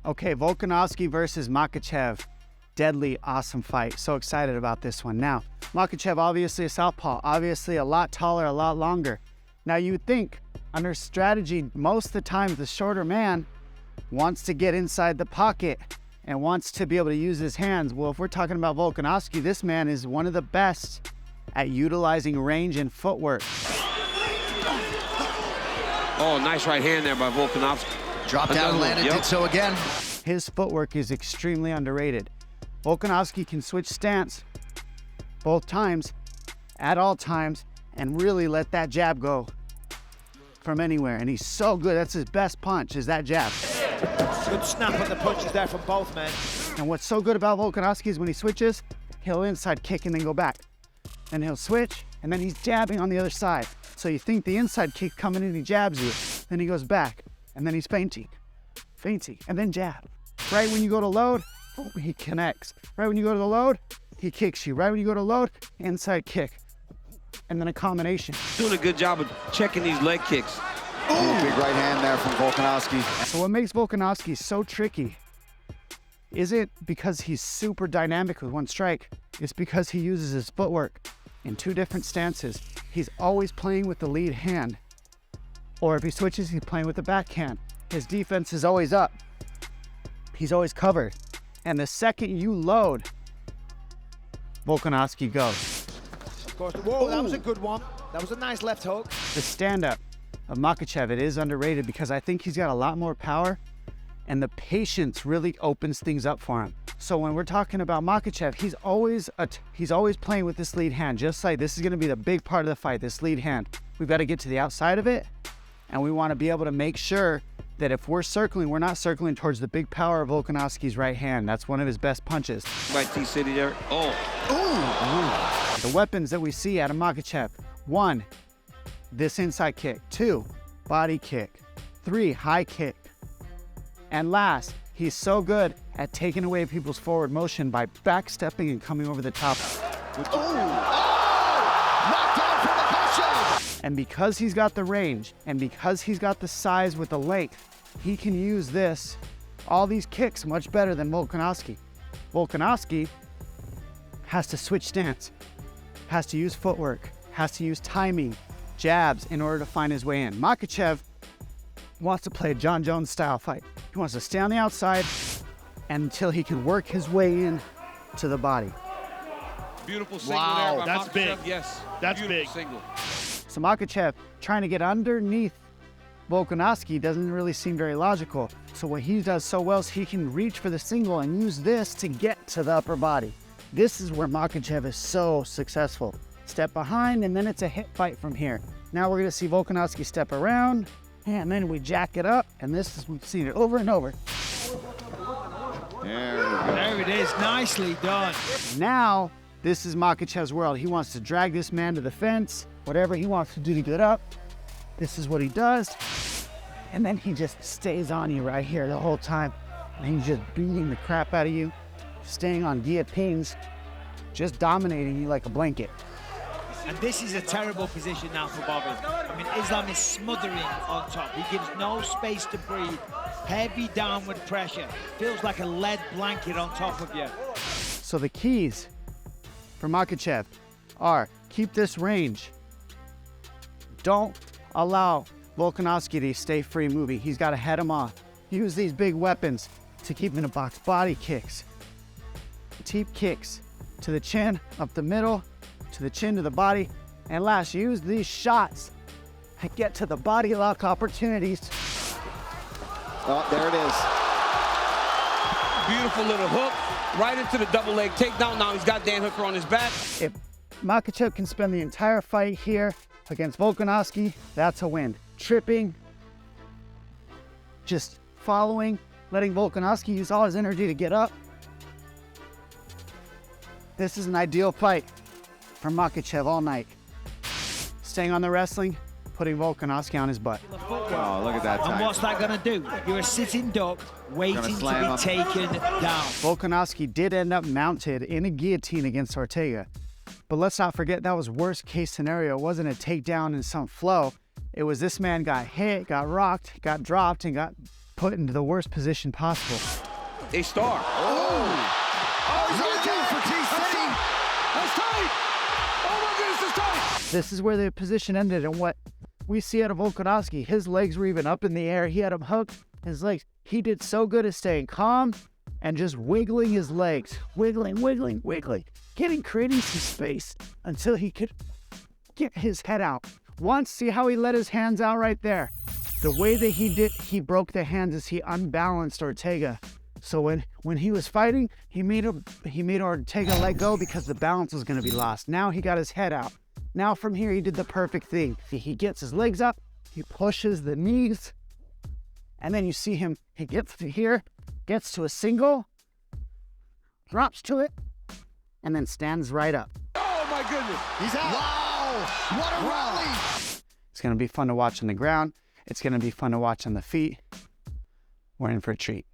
Okay, Volkanovski versus Makhachev. Deadly, awesome fight. So excited about this one. Now, Makhachev, obviously a southpaw, obviously a lot taller, a lot longer. Now, you would think under strategy, most of the time, the shorter man wants to get inside the pocket and wants to be able to use his hands. Well, if we're talking about Volkanovski, this man is one of the best at utilizing range and footwork. Oh, nice right hand there by Volkanovski. Dropped down, landed, did so again. His footwork is extremely underrated. Volkanovski can switch stance both times, at all times, and really let that jab go from anywhere. And he's so good. That's his best punch, is that jab. Good snap at the punches there from both men. And what's so good about Volkanovski is when he switches, he'll inside kick and then go back. And he'll switch, and then he's jabbing on the other side. So you think the inside kick coming in, he jabs you. Then he goes back, and then he's feinting, and then jab. Right when you go to load, he connects. Right when you go to the load, he kicks you. Right when you go to load, inside kick. And then a combination. Doing a good job of checking these leg kicks. Ooh, big right hand there from Volkanovski. So what makes Volkanovski so tricky isn't because he's super dynamic with one strike. It's because he uses his footwork in two different stances. He's always playing with the lead hand. Or if he switches, he's playing with the backhand. His defense is always up. He's always covered. And the second you load, Volkanovski goes. Of course, whoa, that was a good one. That was a nice left hook. The stand-up of Makhachev, it is underrated because I think he's got a lot more power and the patience really opens things up for him. So when we're talking about Makhachev, he's always playing with this lead hand, just like this is gonna be the big part of the fight, this lead hand. We've got to get to the outside of it, and we want to be able to make sure that if we're circling, we're not circling towards the big power of Volkanovski's right hand. That's one of his best punches. Right T-City there. Oh. Ooh. The weapons that we see out of Makhachev: 1, this inside kick; 2, body kick; 3, high kick. And last, he's so good at taking away people's forward motion by backstepping and coming over the top. Knocked down from Makhachev. And because he's got the range, and because he's got the size with the length, he can use all these kicks much better than Volkanovski. Volkanovski has to switch stance, has to use footwork, has to use timing, jabs in order to find his way in. Makhachev wants to play a John Jones style fight. He wants to stay on the outside until he can work his way in to the body. Beautiful single Wow, there by that's Makhachev. big. Yes, That's beautiful big. Single. So Makhachev trying to get underneath Volkanovski doesn't really seem very logical. So what he does so well is he can reach for the single and use this to get to the upper body. This is where Makhachev is so successful. Step behind, and then it's a hit fight from here. Now we're gonna see Volkanovski step around, and then we jack it up, and we've seen it over and over. There it is, nicely done. Now, this is Makhachev's world. He wants to drag this man to the fence, whatever he wants to do to get up. This is what he does. And then he just stays on you right here the whole time. And he's just beating the crap out of you, staying on guillotines, just dominating you like a blanket. And this is a terrible position now for Bobby. I mean, Islam is smothering on top. He gives no space to breathe. Heavy downward pressure. Feels like a lead blanket on top of you. So the keys for Makhachev are keep this range. Don't allow Volkanovski to stay free moving. He's got to head him off. Use these big weapons to keep him in a box. Body kicks, deep kicks to the chin, up the middle, to the chin, to the body. And last, use these shots and get to the body lock opportunities. Oh, there it is. Beautiful little hook, right into the double leg takedown. Now he's got Dan Hooker on his back. If Makhachev can spend the entire fight here against Volkanovski, that's a win. Tripping, just following, letting Volkanovski use all his energy to get up. This is an ideal fight for Makhachev all night. Staying on the wrestling, putting Volkanovski on his butt. Oh, look at that And time. what's that going to do? You're a sitting duck waiting to slam be taken down. Volkanovski did end up mounted in a guillotine against Ortega. But let's not forget that was worst case scenario. It wasn't a takedown in some flow. It was this man got hit, got rocked, got dropped, and got put put into the worst position possible. A star. Oh, he's Looking for T-City. That's tight. Oh my goodness, it's tight. This is where the position ended, and what we see out of Volkanovski, his legs were even up in the air. He had him hooked, his legs. He did so good at staying calm and just wiggling his legs. Wiggling, creating some space until he could get his head out. Once, see how he let his hands out right there? The way that he broke the hands is he unbalanced Ortega. So when he was fighting, he made Ortega let go because the balance was going to be lost. Now he got his head out. Now from here, he did the perfect thing. He gets his legs up, he pushes the knees, and then you see him, he gets to here, gets to a single, drops to it, and then stands right up. Oh my goodness. He's out. Wow. What a rally. It's going to be fun to watch on the ground. It's going to be fun to watch on the feet. We're in for a treat.